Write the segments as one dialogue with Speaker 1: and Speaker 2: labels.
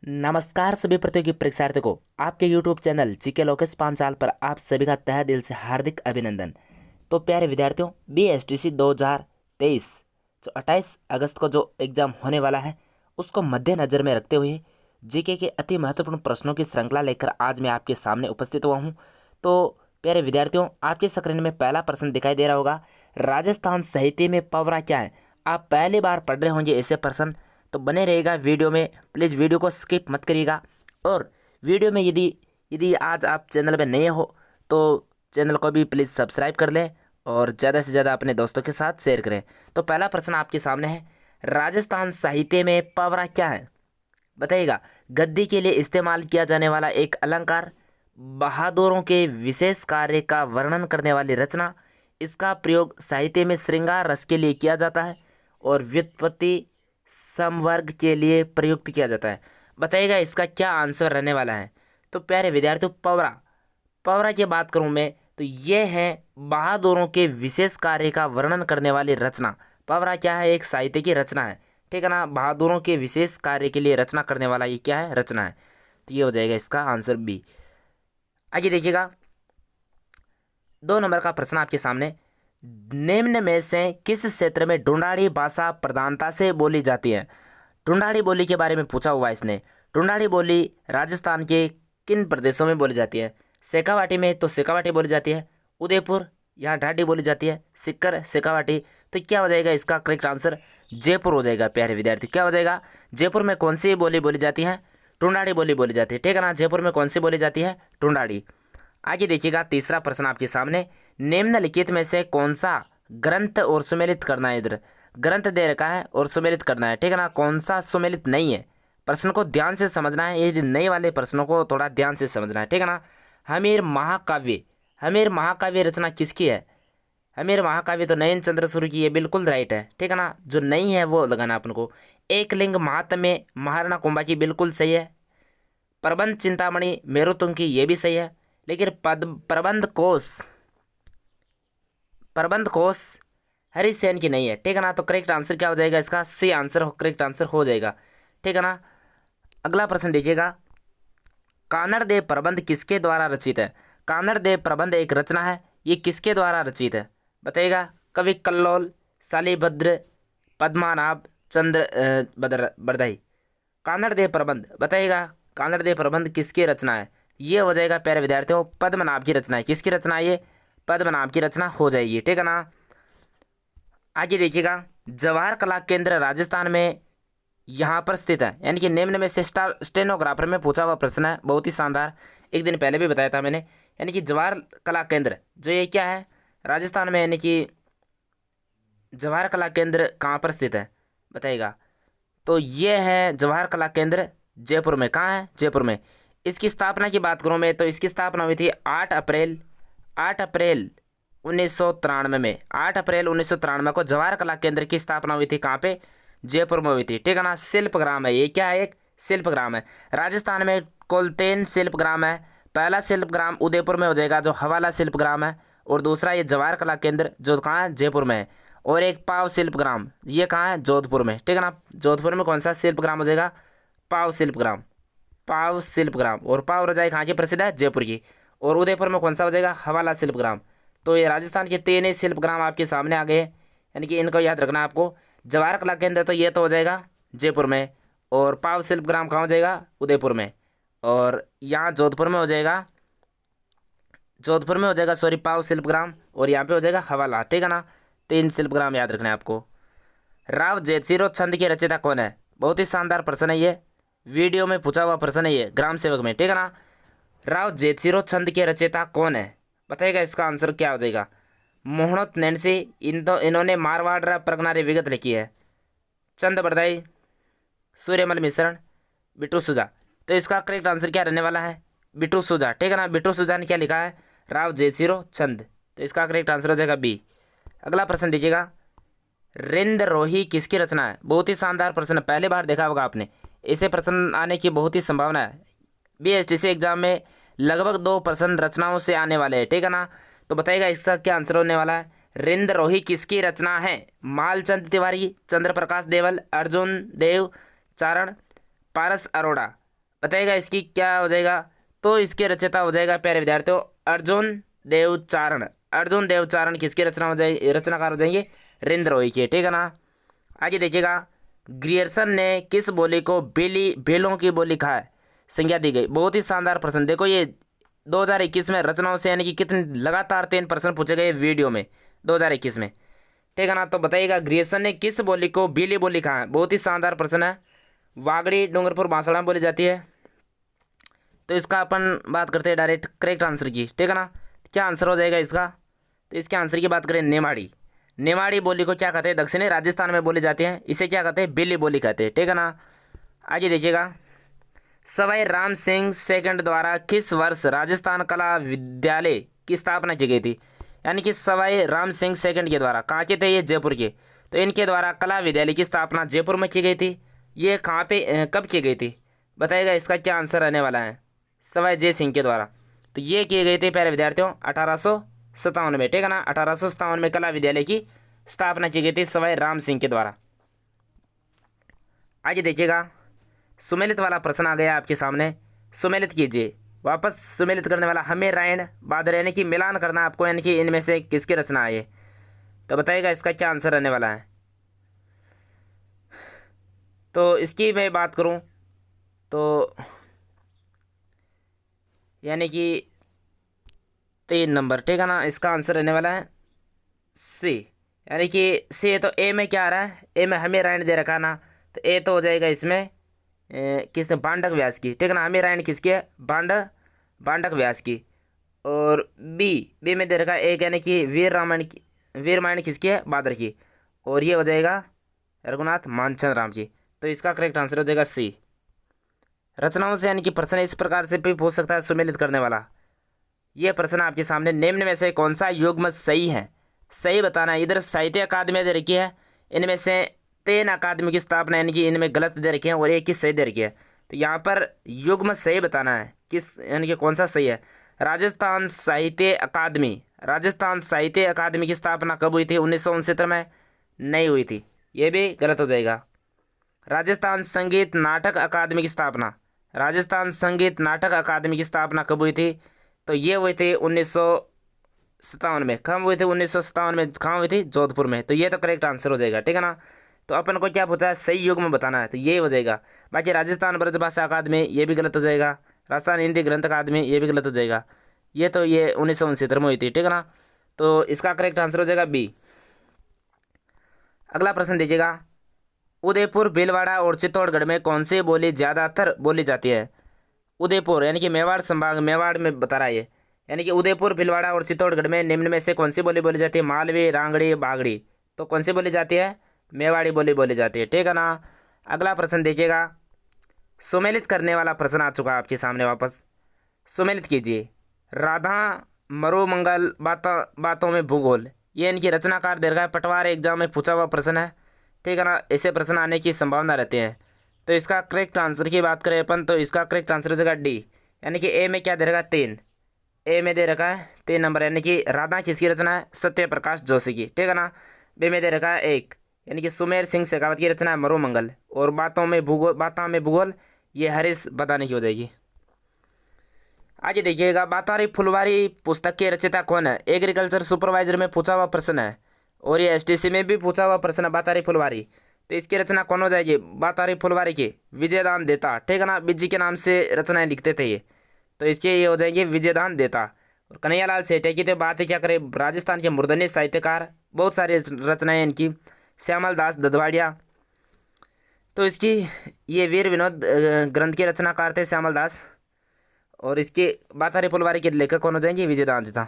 Speaker 1: नमस्कार सभी प्रतियोगी परीक्षार्थियों को आपके YouTube channel GK Lokesh Panchal पर आप सभी का तहे दिल से हार्दिक अभिनंदन। तो प्यारे विद्यार्थियों, BSTC 2023 जो 28 अगस्त को जो एग्जाम होने वाला है उसको मद्देनज़र में रखते हुए जीके के अति महत्वपूर्ण प्रश्नों की श्रृंखला लेकर आज मैं आपके सामने उपस्थित हुआ हूँ। तो प्यारे विद्यार्थियों, आपके स्क्रीन में पहला प्रश्न दिखाई दे रहा होगा, राजस्थान साहित्य में पवरा क्या है। आप पहली बार पढ़ रहे होंगे ऐसे प्रश्न, तो बने रहेगा वीडियो में। प्लीज़ वीडियो को स्किप मत करिएगा। और वीडियो में यदि यदि आज आप चैनल में नए हो तो चैनल को भी प्लीज़ सब्सक्राइब कर लें और ज़्यादा से ज़्यादा अपने दोस्तों के साथ शेयर करें। तो पहला प्रश्न आपके सामने है, राजस्थान साहित्य में पवरा क्या है। बताइएगा। गद्दी के लिए इस्तेमाल किया जाने वाला एक अलंकार, बहादुरों के विशेष कार्य का वर्णन करने वाली रचना, इसका प्रयोग साहित्य में श्रृंगार रस के लिए किया जाता है और व्युत्पत्ति समवर्ग के लिए प्रयुक्त किया जाता है। बताइएगा इसका क्या आंसर रहने वाला है। तो प्यारे विद्यार्थियों, पवरा पवरा की बात करूं मैं तो ये है बहादुरों के विशेष कार्य का वर्णन करने वाली रचना। पवरा क्या है, एक साहित्य की रचना है, ठीक है ना। बहादुरों के विशेष कार्य के लिए रचना करने वाला ये क्या है, रचना है। तो ये हो जाएगा इसका आंसर बी। आगे देखिएगा, 2 नंबर का प्रश्न आपके सामने, निम्न में से किस क्षेत्र में ढूंढाड़ी भाषा प्रधानता से बोली जाती है। ढूंढाड़ी बोली के बारे में पूछा हुआ है इसने। ढूंढाड़ी बोली राजस्थान के किन प्रदेशों में बोली जाती है। शेखावाटी में तो शेखावाटी बोली जाती है, उदयपुर यहाँ ढाडी बोली जाती है, सिक्कर शेखावाटी। तो क्या हो जाएगा इसका करेक्ट आंसर, जयपुर हो जाएगा। प्यारे विद्यार्थी, क्या हो जाएगा, जयपुर में कौन सी बोली बोली जाती है, ढूंढाड़ी बोली बोली जाती है, ठीक है ना। जयपुर में कौन सी बोली जाती है, ढूंढाड़ी। आगे देखिएगा, तीसरा प्रश्न आपके सामने, निम्नलिखित में से कौन सा ग्रंथ और सुमेलित करना है। इधर ग्रंथ दे रखा है और सुमेलित करना है, ठीक है ना। कौन सा सुमेलित नहीं है, प्रश्न को ध्यान से समझना है। ये नए वाले प्रश्नों को थोड़ा ध्यान से समझना है, ठीक है ना। हमीर महाकाव्य रचना किसकी है। हमीर महाकाव्य तो नयन चंद्र सूर्य की है, बिल्कुल राइट है, ठीक है ना। जो नहीं है वो लगाना अपन को। एक लिंग महात्म्य महाराणा कुंभा की, बिल्कुल सही है। प्रबंध चिंतामणि मेरुतुंग की, ये भी सही है। लेकिन प्रबंध कोश हरिसेन की नहीं है, ठीक है ना। तो करेक्ट आंसर क्या हो जाएगा इसका, सी आंसर करेक्ट आंसर हो जाएगा, ठीक है ना। अगला प्रश्न देखिएगा, कानड़ देव प्रबंध किसके द्वारा रचित है। कानड़ देव प्रबंध एक रचना है, ये किसके द्वारा रचित है। बताइएगा, कवि कल्लोल, शालिभद्र, पद्मानाभ, चंद्र बरदाई। कानड़ देव प्रबंध, बताइएगा कानड़ देव प्रबंध किसकी रचना है। ये हो जाएगा प्यारे विद्यार्थियों, पद्मनाभ की रचना है। किसकी रचना है ये, पद्मनाभ की रचना हो जाएगी, ठीक है ना। आगे देखिएगा, जवाहर कला केंद्र राजस्थान में यहाँ पर स्थित है, यानी कि निम्न में से स्टेनोग्राफर में पूछा हुआ प्रश्न है, बहुत ही शानदार। एक दिन पहले भी बताया था मैंने। यानी कि जवाहर कला केंद्र जो ये क्या है, राजस्थान में, यानी कि जवाहर कला केंद्र कहाँ पर स्थित है, बताइएगा। तो ये है जवाहर कला केंद्र, जयपुर में। कहाँ है, जयपुर में। इसकी स्थापना की बात करूँ मैं तो इसकी स्थापना हुई थी 8 अप्रैल 1993 में। 8 अप्रैल 1993 को जवाहर कला केंद्र की स्थापना हुई थी। कहाँ पे, जयपुर में हुई थी, ठीक है ना। शिल्पग्राम है ये, क्या है, एक शिल्पग्राम है। राजस्थान में कुल 3 शिल्पग्राम है। पहला शिल्पग्राम उदयपुर में हो जाएगा, जो हवाला शिल्पग्राम है। और दूसरा ये जवाहर कला केंद्र जो कहाँ है, जयपुर में है। और एक पाव शिल्पग्राम, ये कहाँ है, जोधपुर में, ठीक है ना। जोधपुर में कौन सा शिल्पग्राम हो जाएगा, पाव शिल्पग्राम। पाव शिल्पग्राम, और पाव रजाई कहाँ की प्रसिद्ध है, जयपुर की। और उदयपुर में कौन सा हो जाएगा, हवाला शिल्पग्राम। तो ये राजस्थान के 3 शिल्पग्राम आपके सामने आ गए, यानी कि इनको याद रखना है आपको। जवाहर कला केंद्र तो ये तो हो जाएगा जयपुर में, और पाव शिल्पग्राम कहाँ हो जाएगा, उदयपुर में। और यहाँ जोधपुर में हो जाएगा, सॉरी, पाव शिल्पग्राम। और यहाँ पे हो जाएगा हवाला, ठीक है ना। 3 शिल्पग्राम याद रखना है आपको। राव जयसिरो छंद के रचयिता कौन है। बहुत ही शानदार प्रश्न है ये, वीडियो में पूछा हुआ प्रश्न है ये, ग्राम सेवक में, ठीक है ना। राव जयसिरो छंद के रचयिता कौन है, बताइएगा इसका आंसर क्या हो जाएगा। मोहनत नैन्सी, इन्होंने मारवाड़ परगना रे विगत लिखी है। चंद बरदाई, सूर्यमल मिश्रण, बिट्टू सुजा। तो इसका करेक्ट आंसर क्या रहने वाला है, बिट्टू सुजा, ठीक है ना। बिट्टू सुजा ने क्या लिखा है, राव जयसिरो छंद। तो इसका करेक्ट आंसर हो जाएगा बी। अगला प्रश्न दीजिएगा, रिंद रोही किसकी रचना है। बहुत ही शानदार प्रश्न, पहली बार देखा होगा आपने। ऐसे प्रश्न आने की बहुत ही संभावना है। BSTC एग्जाम में लगभग 2 प्रश्न रचनाओं से आने वाले हैं, ठीक है ना। तो बताइएगा इसका क्या आंसर होने वाला है। रिंद रोही किसकी रचना है। मालचंद तिवारी, चंद्र प्रकाश देवल, अर्जुन देव चारण, पारस अरोड़ा। बताइएगा इसकी क्या हो जाएगा। तो इसके रचयिता हो जाएगा प्यारे विद्यार्थियों अर्जुन देवचारण। अर्जुन देवचारण किसकी रचना हो जाएगी, रचनाकार हो जाएंगे रिंद्र रोही के, ठीक है ना। आगे देखिएगा ग्रियर्सन ने किस बोली को बेलों की बोली कहा है, संज्ञा दी गई। बहुत ही शानदार प्रश्न। देखो ये 2021 में रचनाओं से यानी कि कितने लगातार 3 प्रश्न पूछे गए वीडियो में 2021 में, ठीक है ना। तो बताइएगा ग्रियर्सन ने किस बोली को बेली बोली कहा है, बहुत ही शानदार प्रश्न है। वागड़ी डूंगरपुर बांसवाड़ा में बोली जाती है। तो इसका अपन बात करते हैं डायरेक्ट करेक्ट आंसर की, ठीक है ना। क्या आंसर हो जाएगा इसका, तो इसके आंसर की बात करें नेमाड़ी। नेमाड़ी बोली को क्या कहते हैं, दक्षिणी राजस्थान में बोली जाती है, इसे क्या कहते हैं बेली बोली कहते हैं, ठीक है ना। आगे देखिएगा सवाई राम सिंह सेकंड द्वारा किस वर्ष राजस्थान कला विद्यालय की स्थापना की गई थी। यानी कि सवाई राम सिंह सेकंड के द्वारा, कहाँ के थे ये, जयपुर के। तो इनके द्वारा कला विद्यालय की स्थापना जयपुर में की गई थी। ये कहाँ पे कब की गई थी, बताइएगा इसका क्या आंसर रहने वाला है। सवाई जय सिंह के द्वारा। तो ये किए गए थे प्यारे विद्यार्थियों 1857 में, ठीक है ना। 1857 में कला विद्यालय की स्थापना की गई थी सवाई राम सिंह के द्वारा। आगे देखिएगा सुमेलित वाला प्रश्न आ गया आपके सामने, सुमेलित कीजिए। वापस सुमेलित करने वाला हमें रायण बादर, यानी कि मिलान करना आपको, यानी कि इनमें से किसकी रचना है ये। तो बताइएगा इसका क्या आंसर रहने वाला है। तो इसकी मैं बात करूं तो यानी कि 3 नंबर, ठीक है ना। इसका आंसर रहने वाला है सी, यानी कि सी। तो ए में क्या आ रहा है, ए में हमें रायण दे रखा ना, तो ए तो हो जाएगा इसमें किसने, बांडक व्यास की, ठीक है ना। हमें रायण किसकी है, बांडक व्यास की। और बी में दे रखा है एक, यानी कि वीर रामायण किसकी है, बादर की। और ये हो जाएगा रघुनाथ मानचंद राम की। तो इसका करेक्ट आंसर हो जाएगा सी। रचनाओं से यानी कि प्रश्न इस प्रकार से भी पूछ सकता है सुमेलित करने वाला। ये प्रश्न आपके सामने निम्न में से कौन सा युग्म सही है, सही बताना है। इधर साहित्य अकादमी दे रखी है, इनमें से 3 अकादमी की स्थापना यानी कि इनमें गलत दे रखी है और एक ही सही दे रखी है। तो यहाँ पर युग्म सही बताना है किस, यानी कि कौन सा सही है। राजस्थान साहित्य अकादमी की स्थापना कब हुई थी, 1969 में नहीं हुई थी, ये भी गलत हो जाएगा। राजस्थान संगीत नाटक अकादमी की स्थापना कब हुई थी, तो ये हुई थी 1957 में। कब हुई थी, 1957 में। कहाँ हुई थी, जोधपुर में। तो ये तो करेक्ट आंसर हो जाएगा, ठीक है ना। तो अपन को क्या पूछा है, सही युग में बताना है, तो ये हो जाएगा। बाकी राजस्थान ब्रजभाषा अकादमी ये भी गलत हो जाएगा, राजस्थान हिंदी ग्रंथ अकादमी ये भी गलत हो जाएगा। ये 1969 में हुई थी, ठीक है ना। तो इसका करेक्ट आंसर हो जाएगा बी। अगला प्रश्न दीजिएगा उदयपुर भीलवाड़ा और चित्तौड़गढ़ में कौन सी बोली ज़्यादातर बोली जाती है। उदयपुर यानी कि मेवाड़ संभाग, मेवाड़ में बता रहा है ये। यानी कि उदयपुर भीलवाड़ा और चित्तौड़गढ़ में निम्न में से कौन सी बोली बोली जाती है, मालवी रांगड़ी बागड़ी। तो कौन सी बोली जाती है, मेवाड़ी बोली बोली जाती है, ठीक है ना। अगला प्रश्न देखिएगा सुमेलित करने वाला प्रश्न आ चुका है आपके सामने, वापस सुमेलित कीजिए। राधा मरुमंगल बातों में भूगोल, ये इनकी रचनाकार दीर्घ पटवार एग्जाम में पूछा हुआ प्रश्न है, ठीक है ना। ऐसे प्रश्न आने की संभावना रहती है। तो इसका करेक्ट आंसर की बात करें अपन, तो इसका करेक्ट आंसर हो जाएगा डी। यानी कि ए में क्या दे रखा है, 3। ए में दे रखा है 3 नंबर, यानी कि राधा किसकी रचना है, सत्य प्रकाश जोशी की, ठीक है ना। बी में दे रखा है 1, यानी कि सुमेर सिंह शेखावत की रचना है मरुमंगल। और बातों में भूगोल ये हरीश बदानी की हो जाएगी। आगे देखिएगा बातारी फुलवारी पुस्तक के रचयिता कौन है, एग्रीकल्चर सुपरवाइजर में पूछा हुआ प्रश्न है, और ये एसटीसी में भी पूछा हुआ प्रश्न है बातारी फुलवारी। तो इसकी रचना कौन हो जाएगी, बातारी फुलवारी की विजयदान देता, ठीक है ना। बिज्जी के नाम से रचनाएं लिखते थे ये। तो इसके ये हो जाएंगे विजयदान देता। और कन्हैयालाल सेठे की तो बात ही क्या करें, राजस्थान के मूर्धन्य साहित्यकार, बहुत सारी रचनाएं इनकी। श्यामल दास ददवाड़िया, तो इसकी ये वीर विनोद ग्रंथ के रचनाकार थे श्यामल दास। और इसके बातारी फुलवारी के लेखक कौन हो जाएंगे, विजयदान देता।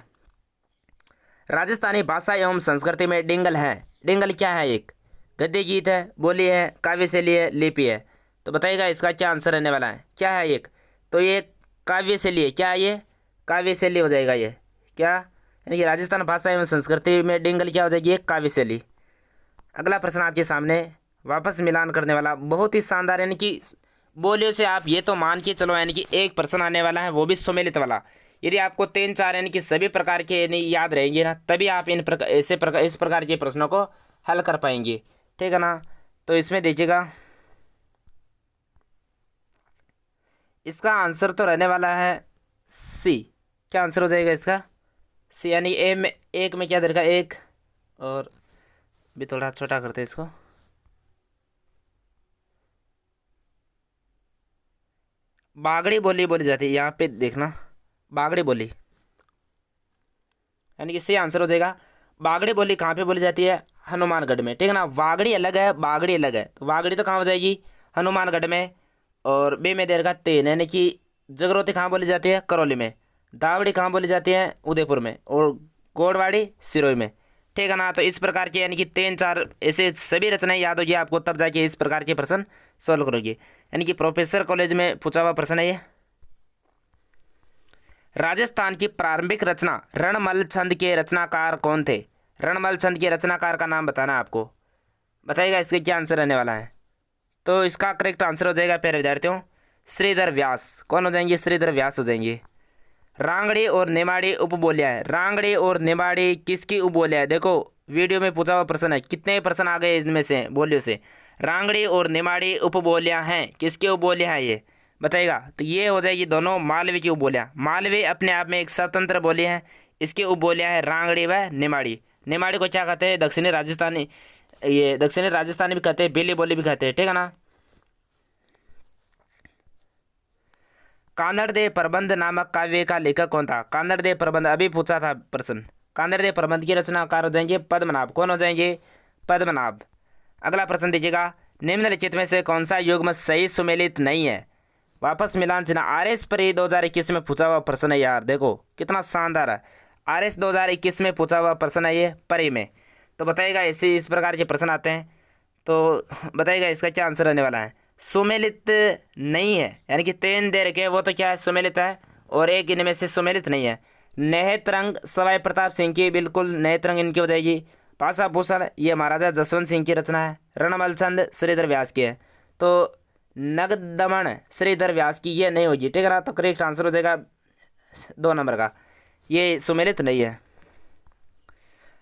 Speaker 1: राजस्थानी भाषा एवं संस्कृति में डिंगल है। डिंगल क्या है, एक गद्य गीत है, बोली है, काव्य शैली है, लिपि है। तो बताइएगा इसका क्या आंसर रहने वाला है, क्या है एक, तो ये काव्य शैली है। क्या है ये, काव्य शैली हो जाएगा ये। क्या, यानी कि राजस्थान भाषा एवं संस्कृति में डिंगल क्या हो जाएगी, एक काव्य शैली। अगला प्रश्न आपके सामने वापस मिलान करने वाला, बहुत ही शानदार, यानी कि बोलियों से आप ये तो मान के चलो, यानी कि एक प्रश्न आने वाला है वो भी सुमेलित वाला। यदि आपको 3-4 यानी कि सभी प्रकार के यानी याद रहेंगे ना, तभी आप इस प्रकार के प्रश्नों को हल कर पाएंगे, ठीक है ना। तो इसमें देखिएगा इसका आंसर तो रहने वाला है सी। क्या आंसर हो जाएगा इसका? सी, यानी ए में, एक में क्या दे रखा है? एक, और भी थोड़ा छोटा करते हैं इसको। बागड़ी बोली बोली जाती है यहाँ पे, देखना, बागड़ी बोली, यानी कि सी आंसर हो जाएगा। बागड़ी बोली कहाँ पे बोली जाती है? हनुमानगढ़ में, ठीक है ना। वागड़ी अलग है, बागड़ी अलग है, तो वागड़ी तो कहाँ हो जाएगी? हनुमानगढ़ में। और बे में देर का तेन, यानी कि जगरोती कहाँ बोली जाती है? करौली में। दावड़ी कहाँ बोली जाती है? उदयपुर में। और गोड़वाड़ी सिरोही में, ठीक है ना। तो इस प्रकार के यानी कि तीन चार ऐसे सभी रचनाएं याद होगी आपको, तब जाके इस प्रकार के प्रश्न सॉल्व करोगे। यानी कि प्रोफेसर कॉलेज में पूछा हुआ प्रश्न है ये। राजस्थान की प्रारंभिक रचना रणमल छंद के रचनाकार कौन थे? रणमल छंद के रचनाकार का नाम बताना है आपको। बताइएगा इसके क्या आंसर रहने वाला है। तो इसका करेक्ट आंसर हो जाएगा प्यारे विद्यार्थियों, श्रीधर व्यास। कौन हो जाएंगे? श्रीधर व्यास हो जाएंगे। रांगड़ी और निमाड़ी उपबोलियां है। रांगड़ी और निमाड़ी किसकी उपबोलियां है? देखो वीडियो में पूछा हुआ प्रश्न है, कितने प्रश्न आ गए इनमें से बोलियों से। रांगड़ी और निमाड़ी उपबोलियां हैं, किसकी उपबोलियां हैं ये बताइएगा। तो ये हो जाएगी दोनों मालवी की उपबोलियां। मालवी अपने आप में एक स्वतंत्र बोली है, इसकी उपबोलियां है रांगड़ी व निमाड़ी। निमाड़ी को क्या कहते हैं? दक्षिणी राजस्थानी, ये दक्षिणी राजस्थानी भी कहते हैं, बेली बोली भी कहते हैं, ठीक है ना। कानड़देव प्रबंध नामक काव्य का लेखक कौन था? कानड़देव प्रबंध अभी पूछा था प्रश्न। कानड़देव प्रबंध की रचनाकार हो जाएंगे पद्मनाभ। कौन हो जाएंगे? पद्मनाभ। अगला प्रश्न दीजिएगा, निम्नलिखित में से कौन सा युग्म सही सुमेलित नहीं है? वापस मिलान चिन्ह। RS पर 2021 में पूछा हुआ प्रश्न है यार, देखो कितना शानदार है। RS 2021 में पूछा हुआ प्रश्न है ये, परी में। तो बताइएगा ऐसे इस प्रकार के प्रश्न आते हैं, तो बताइएगा इसका क्या आंसर रहने वाला है। सुमेलित नहीं है, यानी कि तीन दे रखे वो तो क्या है? सुमेलित है, और एक इनमें से सुमेलित नहीं है। नेत्रंग सवाई प्रताप सिंह की, बिल्कुल नेत्रंग इनकी हो जाएगी। पासा भूषण ये महाराजा जसवंत सिंह की रचना है। रणमल छंद श्रीधर व्यास की है। तो नगदमन श्रीधर व्यास की ये नहीं होगी, ठीक है ना। तो करेक्ट आंसर हो जाएगा 2 नंबर का, ये सुमेलित नहीं है।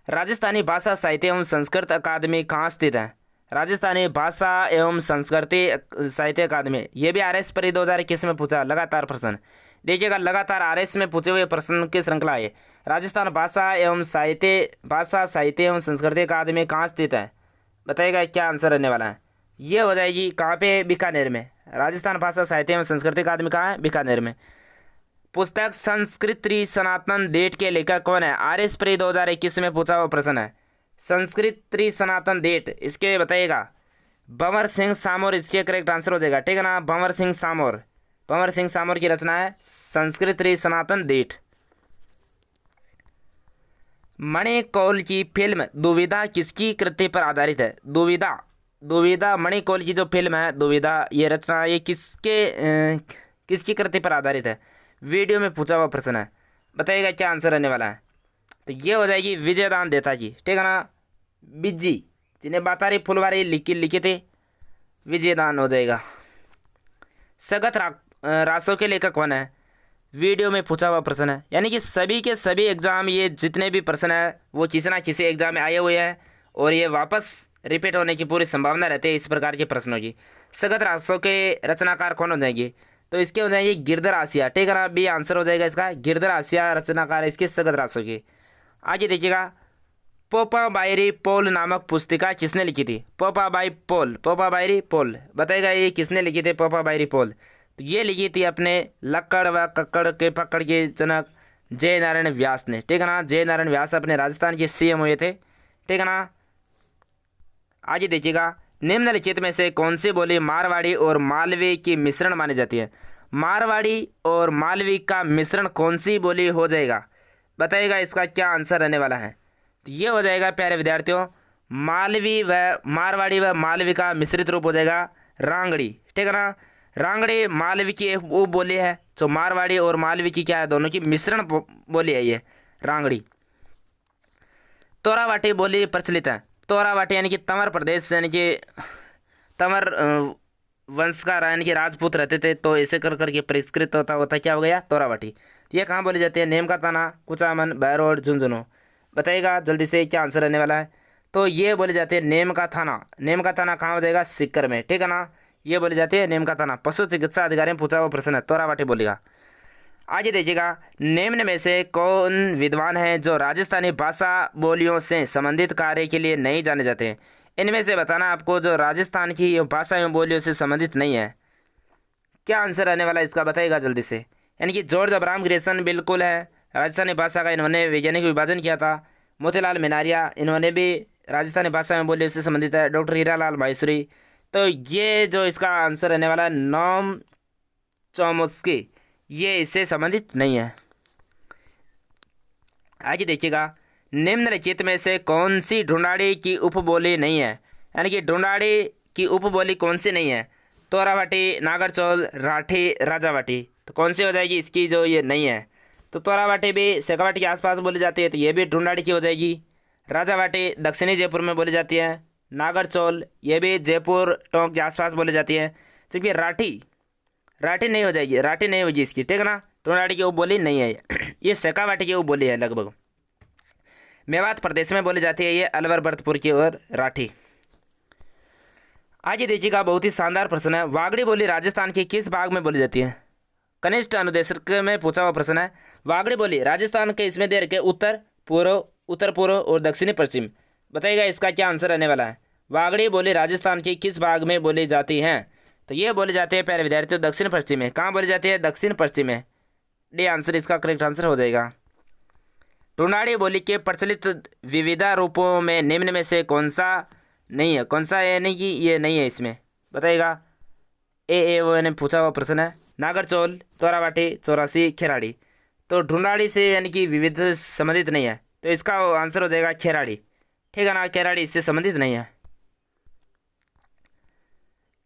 Speaker 1: राजस्थानी भाषा साहित्य एवं संस्कृत अकादमी कहाँ स्थित है? राजस्थानी भाषा एवं संस्कृति साहित्य अकादमी, ये भी RS पर 2021 में पूछा लगातार प्रश्न। देखिएगा लगातार RS में पूछे हुए प्रश्न की श्रृंखला है। राजस्थान भाषा साहित्य एवं संस्कृति अकादमी कहाँ स्थित है? बताइएगा क्या आंसर रहने वाला है। ये हो जाएगी कहाँ पे? बीकानेर में। राजस्थान भाषा साहित्य एवं संस्कृति अकादमी कहाँ है? बीकानेर में। पुस्तक संस्कृत सनातन देठ के लेखक कौन है? RS प्री 2021 में पूछा हुआ प्रश्न है। संस्कृत सनातन देठ, इसके बताइएगा। भंवर सिंह सामोर इसके करेक्ट आंसर हो जाएगा, ठीक है ना। भंवर सिंह सामोर की रचना है संस्कृत सनातन देठ। मणिकौल की फिल्म दुविधा किसकी कृति पर आधारित है? दुविधा मणिकौल की जो फिल्म है दुविधा, ये रचना ये किसकी कृति पर आधारित है? वीडियो में पूछा हुआ प्रश्न है, बताइएगा क्या आंसर रहने वाला है। तो ये हो जाएगी विजयदान देता जी, ठीक है ना। बिज्जी जिन्हें बातारी फुलवारी लिखे थे, विजयदान हो जाएगा। सगत रासों के लेखक कौन है? वीडियो में पूछा हुआ प्रश्न है। यानी कि सभी के सभी एग्जाम, ये जितने भी प्रश्न है वो किसी ना किसी एग्जाम में आए हुए हैं, और ये वापस रिपीट होने की पूरी संभावना रहती है इस प्रकार के प्रश्नों की। सगत रासों के रचनाकार कौन हो जाएंगे? तो इसके हो जाएंगे गिरधर आसिया, ठीक है ना। बी आंसर हो जाएगा इसका, गिरधर आसिया रचनाकार इसके सगत रासों की। आगे देखिएगा, पोपा बायरी पोल नामक पुस्तिका किसने लिखी थी? पोपा बायरी पोल, बताइएगा ये किसने लिखी थी पोपा बायरी पोल? तो ये लिखी थी अपने लक्कड़ व कक्कड़ के पकड़ के जनक जय नारायण व्यास ने, ठीक है ना। जय नारायण व्यास अपने राजस्थान के CM हुए थे, ठीक है ना। आगे देखिएगा, निम्नलिखित में से कौन सी बोली मारवाड़ी और मालवी की मिश्रण मानी जाती है? मारवाड़ी और मालवी का मिश्रण कौन सी बोली हो जाएगा? बताइएगा इसका क्या आंसर रहने वाला है। तो ये हो जाएगा प्यारे विद्यार्थियों, मारवाड़ी व मालवी का मिश्रित रूप हो जाएगा रांगड़ी, ठीक है ना। रांगड़ी मालवी की एक उप बोली है, तो मारवाड़ी और मालवी की क्या है? दोनों की मिश्रण बोली है ये रांगड़ी। तोरावाटी बोली प्रचलित है। तोरावाटी यानी कि तंवर प्रदेश, यानी कि तंवर वंश का यानी कि राजपूत रहते थे, तो ऐसे कर करके परिष्कृत होता क्या हो गया? तोरावाटी। ये कहाँ बोली जाती है? नेमका थाना, कुचामन, बहरोड, झुंझुनू। बताइएगा जल्दी से क्या आंसर रहने वाला है। तो ये बोली जाती है नेमका थाना। नेमका थाना कहाँ हो जाएगा? सीकर में, ठीक है ना। ये बोली जाती है नीम का तना। पशु चिकित्सा अधिकारी में पूछा हुआ प्रश्न है, तोरावाटी बोलेगा। आगे देखिएगा, निम्न में से कौन विद्वान है जो राजस्थानी भाषा बोलियों से संबंधित कार्य के लिए नहीं जाने जाते हैं। इनमें से बताना आपको जो राजस्थान की भाषा एवं बोलियों से संबंधित नहीं है। क्या आंसर आने वाला है इसका बताइएगा जल्दी से। यानी कि जॉर्ज अब्राहम ग्रेसन बिल्कुल है, राजस्थानी भाषा का इन्होंने वैज्ञानिक विभाजन किया था। मोतीलाल मिनारिया, इन्होंने भी राजस्थानी भाषा में बोलियों से संबंधित है। डॉक्टर हीरालाल माहेश्वरी। तो ये जो इसका आंसर रहने वाला है नोम चोम्स्की, ये इससे संबंधित नहीं है। आगे देखिएगा, निम्नलिखित में से कौन सी ढूंढाड़ी की उपबोली नहीं है। यानी कि ढूंढाड़ी की उपबोली कौन सी नहीं है। तोरावाटी, नागरचौल, राठी, राजावाटी। तो कौन सी हो जाएगी इसकी जो ये नहीं है। तो तोरावाटी भी शेखावाटी के आसपास बोली जाती है, तो ये भी ढूंढाड़ी की हो जाएगी। राजावाटी दक्षिणी जयपुर में बोली जाती है। नागरचौल ये भी जयपुर टोंक के आसपास बोली जाती है। जबकि राठी नहीं हो जाएगी, राठी नहीं होगी इसकी, ठीक है ना। ढूंढाड़ी की उपबोली नहीं है ये शेखावाटी की उपबोली है लगभग। मेवात प्रदेश में बोली जाती है ये अलवर भरतपुर की ओर राठी। आगे देखिएगा, बहुत ही शानदार प्रश्न है। वागड़ी बोली राजस्थान के किस भाग में बोली जाती है। कनिष्ठ अनुदेशक में पूछा हुआ प्रश्न है। वागड़ी बोली राजस्थान के इसमें दे रखे उत्तर पूर्व और दक्षिणी पश्चिम। बताइएगा इसका क्या आंसर रहने वाला है। वागड़ी बोली राजस्थान की किस भाग में बोली जाती है। तो ये बोली जाती है प्यारे विद्यार्थियों दक्षिण पश्चिम में। कहाँ बोली जाती है, दक्षिण पश्चिम में। डी आंसर इसका करेक्ट आंसर हो जाएगा। ढूंढाड़ी बोली के प्रचलित विविधा रूपों में निम्न में से कौन सा नहीं है। कौन सा है, यानी कि ये नहीं है इसमें, बताइएगा। वो ने पूछा हुआ प्रश्न है। नागरचौल, तोरावाटी, चौरासी, खेराड़ी। तो ढूंढाड़ी से यानी कि विविध संबंधित नहीं है, तो इसका आंसर हो जाएगा खेराड़ी, ठीक है ना। खेराड़ी इससे संबंधित नहीं है।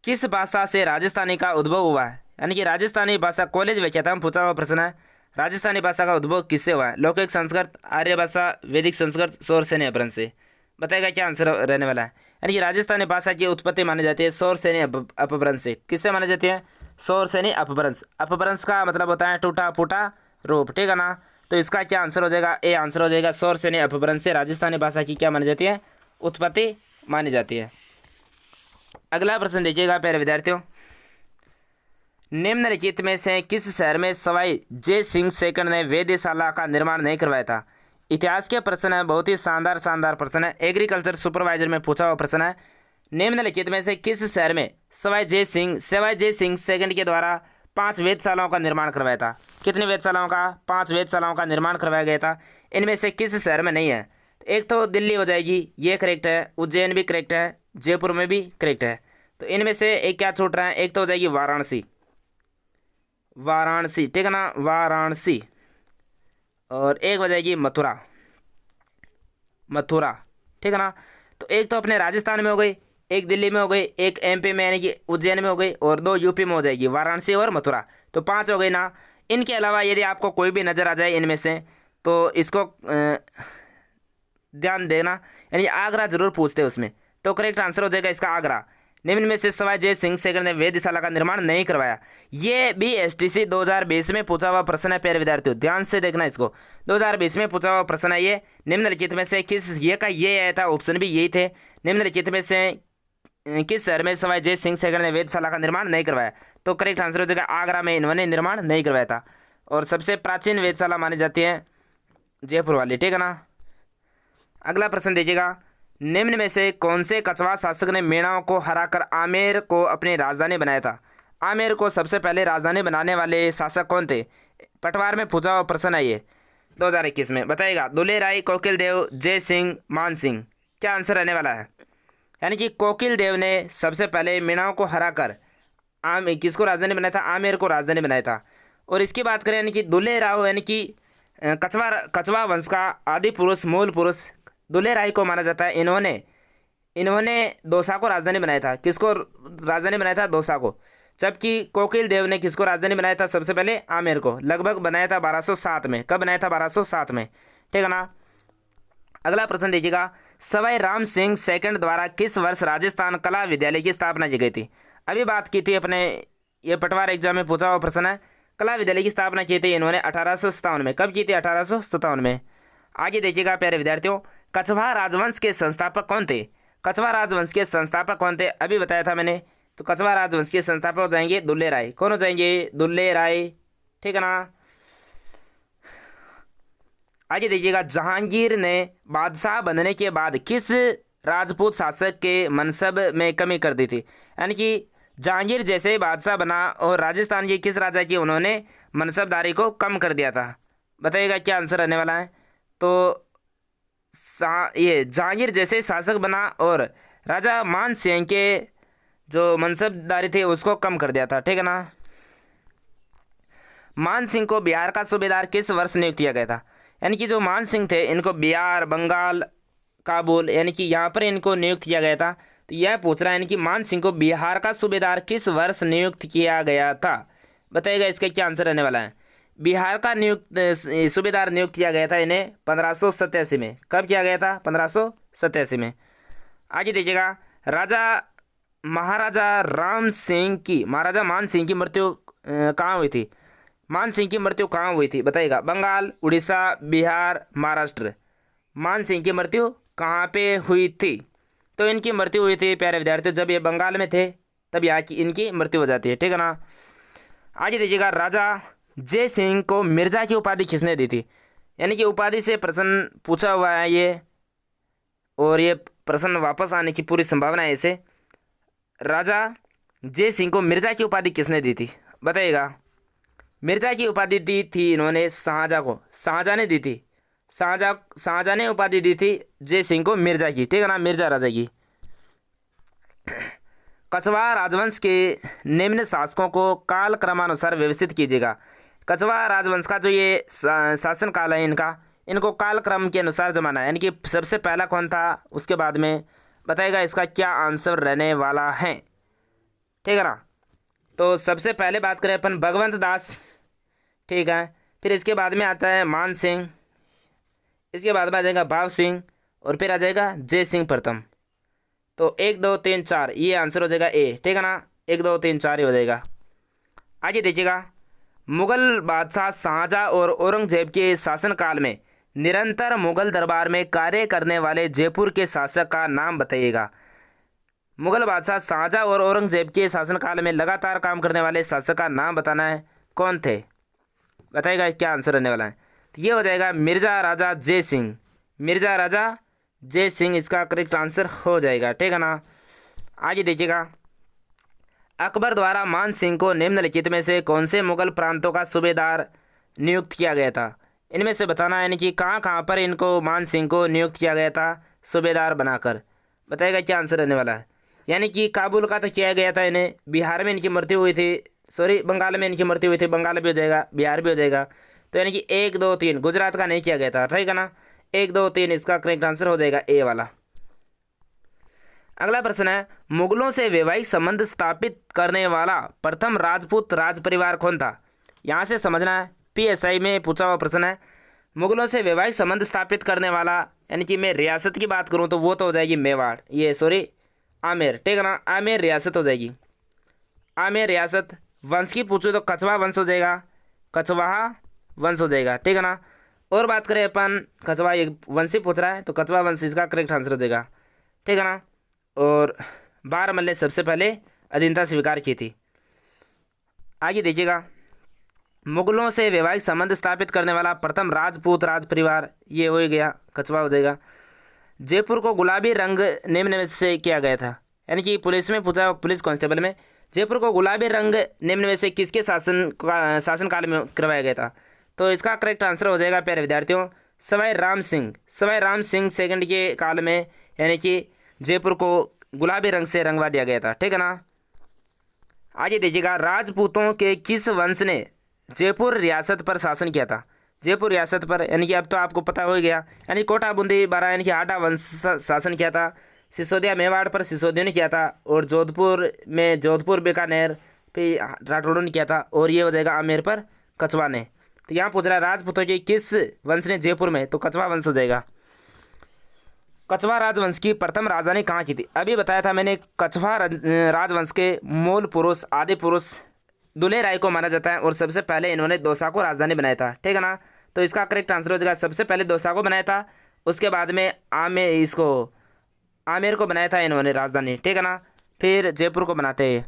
Speaker 1: किस भाषा से राजस्थानी का उद्भव हुआ है। यानी कि राजस्थानी भाषा कॉलेज व्याख्याता में पूछा हुआ प्रश्न है। राजस्थानी भाषा का उद्भव किससे हुआ है। लौकिक संस्कृत, आर्य भाषा, वैदिक संस्कृत, सौर सैन्य अपभ्रंश से। बताएगा क्या आंसर रहने वाला है। यानी कि राजस्थानी भाषा की उत्पत्ति मानी जाती है सौर सैन्य अपभ्रंश से। किससे मानी जाती है, सौर सैन्य अपभ्रंश। अपभ्रंश का मतलब होता है टूटा फूटा रूप, ठीक है ना। तो इसका क्या आंसर हो जाएगा, ए आंसर हो जाएगा। सौर सैन्य अपभ्रंश से राजस्थानी भाषा की क्या मानी जाती है, उत्पत्ति मानी जाती है। अगला प्रश्न देखिएगा प्यारे विद्यार्थियों, निम्नलिखित में से किस शहर में सवाई जय सिंह सेकंड ने वेधशाला का निर्माण नहीं करवाया था। इतिहास के प्रश्न है, बहुत ही शानदार प्रश्न है। एग्रीकल्चर सुपरवाइजर में पूछा हुआ प्रश्न है। निम्नलिखित में से किस शहर में सवाई जय सिंह सेकंड के द्वारा 5 वेधशालाओं का निर्माण करवाया था। कितनी वेधशालाओं का, 5 वेधशालाओं का निर्माण करवाया गया था। इनमें से किस शहर में नहीं है। एक तो दिल्ली हो जाएगी, ये करेक्ट है। उज्जैन भी करेक्ट है, जयपुर में भी करेक्ट है। तो इनमें से एक क्या छूट रहा है, एक तो हो जाएगी वाराणसी, ठीक है ना, वाराणसी। और एक हो जाएगी मथुरा, ठीक है ना। तो एक तो अपने राजस्थान में हो गई, एक दिल्ली में हो गई, एक एमपी में यानी कि उज्जैन में हो गई, और 2 यूपी में हो जाएगी, वाराणसी और मथुरा। तो 5 हो गई ना। इनके अलावा यदि आपको कोई भी नज़र आ जाए इनमें से, तो इसको ध्यान देना। यानी आगरा जरूर पूछते हैं उसमें, तो करेक्ट आंसर हो जाएगा इसका आगरा। निम्न में से सवाई जय सिंह सेकंड ने वेधशाला का निर्माण नहीं करवाया। ये भी एसटीसी 2020 में पूछा हुआ प्रश्न है प्यारे विद्यार्थियों, ध्यान से देखना इसको। 2020 में पूछा हुआ प्रश्न है ये। निम्नलिखित में से किस, ये का ये आया था, ऑप्शन भी यही थे। निम्नलिखित में से किस शहर में सवाई जय सिंह सेकंड ने वेधशाला का निर्माण नहीं करवाया। तो करेक्ट आंसर हो जाएगा आगरा में इन्होंने निर्माण नहीं करवाया था। और सबसे प्राचीन वेधशाला मानी जाती है जयपुर वाली, ठीक है ना। अगला प्रश्न देखिएगा, निम्न में से कौन से कछवा शासक ने मेणाओं को हराकर आमेर को अपनी राजधानी बनाया था। आमेर को सबसे पहले राजधानी बनाने वाले शासक कौन थे। पटवार में पूछा हुआ प्रश्न है ये 2021 में। बताइएगा, दुले राय, कोकिल देव, जय सिंह, मान सिंह। क्या आंसर रहने वाला है। यानी कि कोकिल देव ने सबसे पहले मेणाओं को हराकर किसको राजधानी बनाया था, आमेर को राजधानी बनाया था। और इसकी बात करें यानी कि दुले राव, यानी कि कछवा वंश का आदि पुरुष, मूल पुरुष दुले राय को माना जाता है। इन्होंने दौसा को राजधानी बनाया था। किसको राजधानी बनाया था, दौसा को। जबकि कोकिल देव ने किसको राजधानी बनाया था, सबसे पहले आमेर को। लगभग बनाया था 1207 में। कब बनाया था, 1207 में, ठीक है ना। अगला प्रश्न देखिएगा, सवाई राम सिंह सेकंड द्वारा किस वर्ष राजस्थान कला विद्यालय की स्थापना की गई थी। अभी बात की थी अपने, ये पटवार एग्जाम में पूछा हुआ प्रश्न है। कला विद्यालय की स्थापना की थी इन्होंने 1857 में। कब की थी, 1857 में। आगे देखिएगा प्यारे विद्यार्थियों, कछवा राजवंश के संस्थापक कौन थे। कछवा राजवंश के संस्थापक कौन थे, अभी बताया था मैंने। तो कछवाहा राजवंश के संस्थापक हो जाएंगे दुल्ले राय। कौन हो जाएंगे? दुल्ले राय, ठीक है ना। आगे देखिएगा, जहांगीर ने बादशाह बनने के बाद किस राजपूत शासक के मनसब में कमी कर दी थी? यानी कि जहांगीर जैसे ही बादशाह बना और राजस्थान के किस राजा की उन्होंने मनसबदारी को कम कर दिया था? बताइएगा क्या आंसर रहने वाला है। तो ये जहांगीर जैसे शासक बना और राजा मान सिंह के जो मनसबदारी थी उसको कम कर दिया था, ठीक है ना। मान सिंह को बिहार का सूबेदार किस वर्ष नियुक्त किया गया था? यानी कि जो मान सिंह थे इनको बिहार, बंगाल, काबुल यानी कि यहाँ पर इनको नियुक्त किया गया था। तो यह पूछ रहा है यानी कि मान सिंह को बिहार का सूबेदार किस वर्ष नियुक्त किया गया था? बताइएगा इसका क्या आंसर रहने वाला है। बिहार का सूबेदार नियुक्त किया गया था इन्हें 1587 में। कब किया गया था? 1587 में। आगे देखिएगा, महाराजा मान सिंह की मृत्यु कहाँ हुई थी? मान सिंह की मृत्यु कहाँ हुई थी? बताइएगा। बंगाल, उड़ीसा, बिहार, महाराष्ट्र। मान सिंह की मृत्यु कहाँ पे हुई थी? तो इनकी मृत्यु हुई थी प्यारे विद्यार्थियों जब ये बंगाल में थे, तब यहाँ की इनकी मृत्यु हो जाती है, ठीक है ना। आगे देखिएगा, राजा जय सिंह को मिर्जा की उपाधि किसने दी थी? यानी कि उपाधि से प्रश्न पूछा हुआ है ये, और ये प्रश्न वापस आने की पूरी संभावना है इसे। राजा जय सिंह को मिर्जा की उपाधि किसने दी थी? बताइएगा। मिर्जा की उपाधि दी थी इन्होंने शाहजहाँ को, शाहजहाँ ने दी थी। शाहजहाँ ने उपाधि दी थी जय सिंह को मिर्जा की, ठीक है ना, मिर्जा राजा की। कछवाहा राजवंश के निम्न शासकों को काल क्रमानुसार व्यवस्थित कीजिएगा। कछवाहा राजवंश का जो ये शासन काल है इनको काल क्रम के अनुसार जमाना है। यानी कि सबसे पहला कौन था, उसके बाद में बताइएगा इसका क्या आंसर रहने वाला है, ठीक है ना। तो सबसे पहले बात करें अपन भगवंत दास, ठीक है। फिर इसके बाद में आता है मान सिंह, इसके बाद में आ जाएगा भाव सिंह, और फिर आ जाएगा जय सिंह प्रथम। तो 1 2 3 4 ये आंसर हो जाएगा ए, ठीक है ना। 1 2 3 4 ही हो जाएगा। आगे देखिएगा, मुगल बादशाह शाहजहाँ और औरंगजेब के शासनकाल में निरंतर मुगल दरबार में कार्य करने वाले जयपुर के शासक का नाम बताइएगा। मुगल बादशाह शाहजहाँ और औरंगजेब के शासनकाल में लगातार काम करने वाले शासक का नाम बताना है, कौन थे? बताइएगा क्या आंसर रहने वाला है। तो ये हो जाएगा मिर्जा राजा जय सिंह। मिर्जा राजा जय सिंह इसका करेक्ट आंसर हो जाएगा, ठीक है ना। आगे देखिएगा, अकबर द्वारा मान सिंह को निम्नलिखित में से कौन से मुगल प्रांतों का सूबेदार नियुक्त किया गया था? इनमें से बताना है, यानी कि कहाँ कहाँ पर इनको मान सिंह को नियुक्त किया गया था सूबेदार बनाकर। बताइएगा क्या आंसर रहने वाला है। यानी कि काबुल का तो किया गया था इन्हें, बिहार में इनकी मृत्यु हुई थी, सॉरी बंगाल में इनकी मृत्यु हुई थी, बंगाल भी हो जाएगा, बिहार भी हो जाएगा। तो यानी कि 1 2 3 गुजरात का नहीं किया गया था, ठीक है ना। 1 2 3 इसका करेक्ट आंसर हो जाएगा ए वाला। अगला प्रश्न है, मुगलों से वैवाहिक संबंध स्थापित करने वाला प्रथम राजपूत राज परिवार कौन था? यहाँ से समझना है, PSI में पूछा हुआ प्रश्न है। मुगलों से वैवाहिक संबंध स्थापित करने वाला, यानी कि मैं रियासत की बात करूँ तो वो तो हो जाएगी मेवाड़, ये सॉरी आमेर, ठीक है ना। आमेर रियासत हो जाएगी। आमेर रियासत। वंश की पूछो तो कछवाहा वंश हो जाएगा, कछवाहा वंश हो जाएगा, ठीक है ना। और बात करें अपन कछवाहा वंश ही पूछ रहा है तो कछवाहा वंश इसका करेक्ट आंसर हो जाएगा, ठीक है ना। और बारहमल ने सबसे पहले अधीनता स्वीकार की थी। आगे देखिएगा, मुगलों से वैवाहिक संबंध स्थापित करने वाला प्रथम राजपूत राज परिवार, ये हो ही गया, कछवाहा हो जाएगा। जयपुर को गुलाबी रंग निम्न में से किया गया था, यानी कि पुलिस में पूछा, पुलिस कांस्टेबल में जयपुर को गुलाबी रंग निम्न में से किसके शासनकाल में करवाया गया था? तो इसका करेक्ट आंसर हो जाएगा प्यारे विद्यार्थियों सवाई राम सिंह। सवाई राम सिंह सेकंड के काल में यानी कि जयपुर को गुलाबी रंग से रंगवा दिया गया था, ठीक है ना। आगे देखिएगा, राजपूतों के किस वंश ने जयपुर रियासत पर शासन किया था? जयपुर रियासत पर यानी कि अब तो आपको पता हो ही गया, यानी कोटा बूंदी बारा यानी कि आटा वंश शासन किया था। सिसोदिया मेवाड़ पर सिसोदियों ने किया था, और जोधपुर में जोधपुर बीकानेर पे राठौड़ों ने किया था, और ये हो जाएगा आमेर पर कछवाहा ने। तो यहाँ पूछ रहा है राजपूतों के किस वंश ने जयपुर में, तो कछवाहा वंश हो जाएगा। कछवाहा राजवंश की प्रथम राजधानी कहाँ की थी? अभी बताया था मैंने, कछवाहा राजवंश के मूल पुरुष आदि पुरुष दुल्हे राय को माना जाता है, और सबसे पहले इन्होंने दौसा को राजधानी बनाया था, ठीक है ना। तो इसका करेक्ट आंसर हो जाएगा, सबसे पहले दौसा को बनाया था, उसके बाद में आमेर को बनाया था इन्होंने राजधानी, ठीक है ना। फिर जयपुर को बनाते हैं।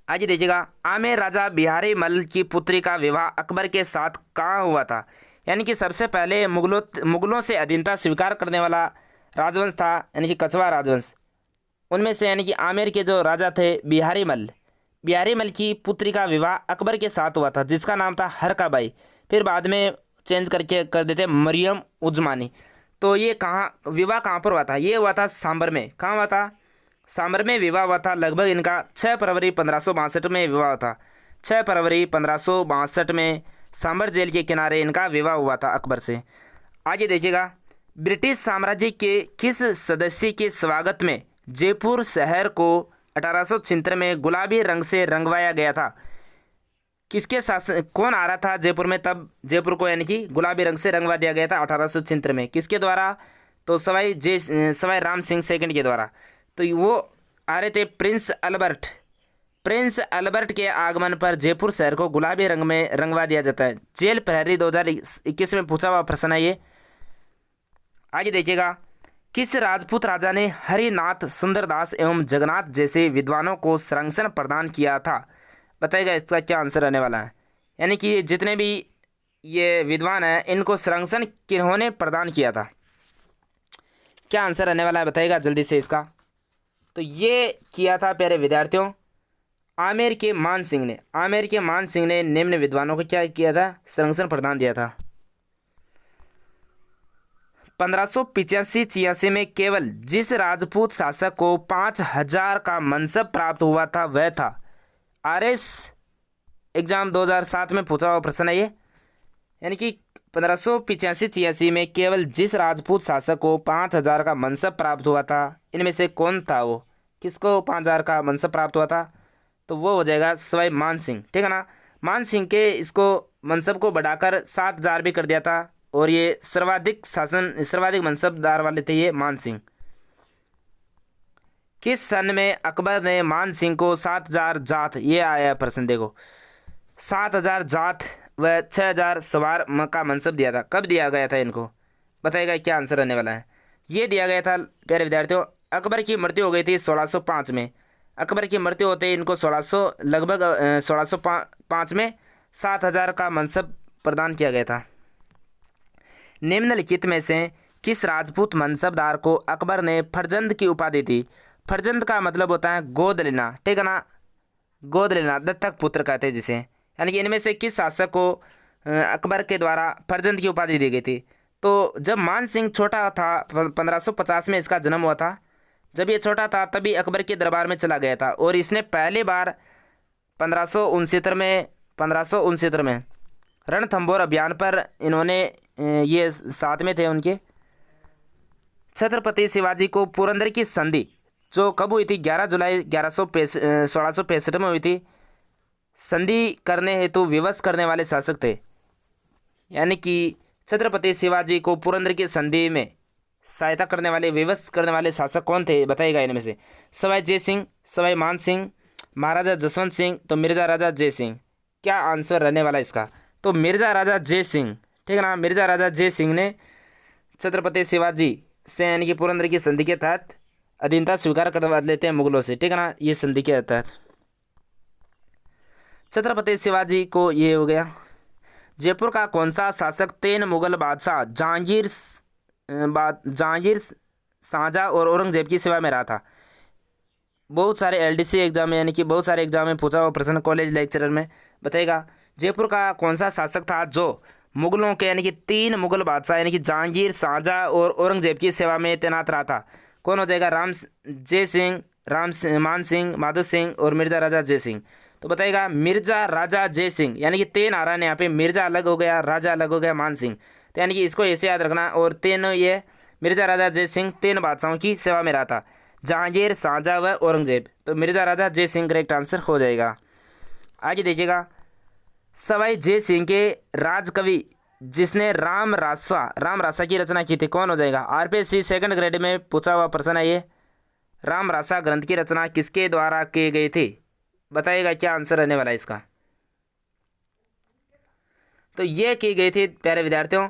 Speaker 1: आगे देखिएगा, आमेर राजा बिहारी मल की पुत्री का विवाह अकबर के साथ कहाँ हुआ था। यानी कि सबसे पहले मुगलों से अधीनता स्वीकार करने वाला राजवंश था, यानी कि कछवाहा राजवंश। उनमें से यानी कि आमेर के जो राजा थे बिहारी मल की पुत्री का विवाह अकबर के साथ हुआ था, जिसका नाम था हरकाबाई। फिर बाद में चेंज करके कर देते मरियम उजमानी। तो ये विवाह कहाँ पर हुआ था, ये हुआ था सांबर में। कहाँ हुआ था, सांबर में विवाह हुआ था। लगभग इनका 6 फरवरी 1562 में विवाह हुआ था। 6 फरवरी 1562 में सांबर जेल के किनारे इनका विवाह हुआ था अकबर से। आगे देखिएगा, ब्रिटिश साम्राज्य के किस सदस्य के स्वागत में जयपुर शहर को 1876 में गुलाबी रंग से रंगवाया गया था। किसके शासन, कौन आ रहा था जयपुर में तब जयपुर को यानी कि गुलाबी रंग से रंगवा दिया गया था 1876 में, किसके द्वारा, तो सवाई राम सिंह सेकंड के द्वारा। तो वो आ रहे थे प्रिंस अल्बर्ट के आगमन पर जयपुर शहर को गुलाबी रंग में रंगवा दिया जाता है। जेल प्रहरी 2021 में पूछा हुआ प्रश्न है ये। आगे देखिएगा, किस राजपूत राजा ने हरिनाथ, सुंदरदास एवं जगन्नाथ जैसे विद्वानों को संरक्षण प्रदान किया था। बताइएगा इसका क्या आंसर रहने वाला है। यानी कि जितने भी ये विद्वान हैं इनको संरक्षण किन्होंने प्रदान किया था, क्या आंसर रहने वाला है बताइएगा जल्दी से इसका। तो ये किया था प्यारे विद्यार्थियों आमेर के मान सिंह ने निम्न विद्वानों को क्या किया था, संरक्षण प्रदान दिया था। 1585-86 में केवल जिस राजपूत शासक को 5000 का मनसब प्राप्त हुआ था वह था, आरएस एग्जाम 2007 में पूछा हुआ प्रश्न है ये। यानी कि 1585-86 में केवल जिस राजपूत शासक को 5000 का मनसब प्राप्त हुआ था, इनमें से कौन था वो, किसको 5000 का मनसब प्राप्त हुआ था, तो वो हो जाएगा सवाई मान सिंह। ठीक है ना, मान सिंह के इसको मनसब को बढ़ाकर 7000 भी कर दिया था, और ये सर्वाधिक मनसबदार वाले थे ये मान सिंह। किस सन में अकबर ने मान सिंह को 7000 जात, ये आया प्रश्न देखो, 7000 जात व 6000 सवार का मनसब दिया था। कब दिया गया था इनको, बताइएगा क्या आंसर रहने वाला है। ये दिया गया था प्यारे विद्यार्थियों, अकबर की मृत्यु हो गई थी 1605 में। अकबर की मृत्यु होते ही इनको 1605 में 7000 का मनसब प्रदान किया गया था। निम्नलिखित में से किस राजपूत मनसबदार को अकबर ने फरजंद की उपाधि दी। फरजंद का मतलब होता है गोद लेना, ठीक है ना, गोद लेना, दत्तक पुत्र कहते हैं जिसे। यानी कि इनमें से किस शासक को अकबर के द्वारा फरजंद की उपाधि दी गई थी। तो जब मान सिंह छोटा था 1550 में इसका जन्म हुआ था, जब ये छोटा था तभी अकबर के दरबार में चला गया था, और इसने पहली बार 1569 में रणथंभौर अभियान पर इन्होंने ये साथ में थे उनके, छत्रपति शिवाजी को पुरंदर की संधि जो कब हुई थी, 11 जुलाई 1665 में हुई थी, संधि करने हेतु विवश करने वाले शासक थे। यानी कि छत्रपति शिवाजी को पुरंदर की संधि में सहायता करने वाले, विवश करने वाले शासक कौन थे बताइएगा इनमें से। सवाई जय सिंह, सवाई मान सिंह, महाराजा जसवंत सिंह, तो मिर्जा राजा जय सिंह। क्या आंसर रहने वाला इसका, तो मिर्जा राजा जय सिंह, ठीक है ना। मिर्जा राजा जय सिंह ने छत्रपति शिवाजी से यानी कि पुरंदर की संधि के तहत अधीनता स्वीकार करवा लेते हैं मुगलों से, ठीक है ना, ये संधि के तहत छत्रपति शिवाजी को ये हो गया। जयपुर का कौन सा शासक 3 मुगल बादशाह जहांगीर, शाहजहाँ और औरंगजेब की सेवा में रहा था। बहुत सारे एलडीसी एग्जाम में यानी कि बहुत सारे एग्जाम में पूछा हुआ प्रश्न कॉलेज लेक्चरर में बताएगा। जयपुर का कौन सा शासक था जो मुगलों के यानी कि 3 मुगल बादशाह यानी कि जहांगीर, शाहजहाँ और औरंगजेब की सेवा में तैनात रहा था। कौन हो जाएगा, मान सिंह, माधो सिंह और मिर्जा राजा जय सिंह। तो बताइएगा मिर्जा राजा जय सिंह, यानी कि 3 आ रहा है यहाँ पे, मिर्जा अलग हो गया, राजा अलग हो गया, मान सिंह, तो यानी कि इसको ऐसे याद रखना। और 3 ये मिर्जा राजा जय सिंह 3 बादशाहों की सेवा में रहा था, जहांगीर, शाहजहाँ व औरंगजेब। तो मिर्जा राजा जय सिंह करेक्ट आंसर हो जाएगा। आगे देखिएगा, सवाई जय सिंह के राजकवि जिसने राम रासा की रचना की थी, कौन हो जाएगा। आरपीएससी सेकंड ग्रेड में पूछा हुआ प्रश्न है ये। राम रासा ग्रंथ की रचना किसके द्वारा की गई थी, बताइएगा क्या आंसर रहने वाला है इसका। तो ये की गई थी प्यारे विद्यार्थियों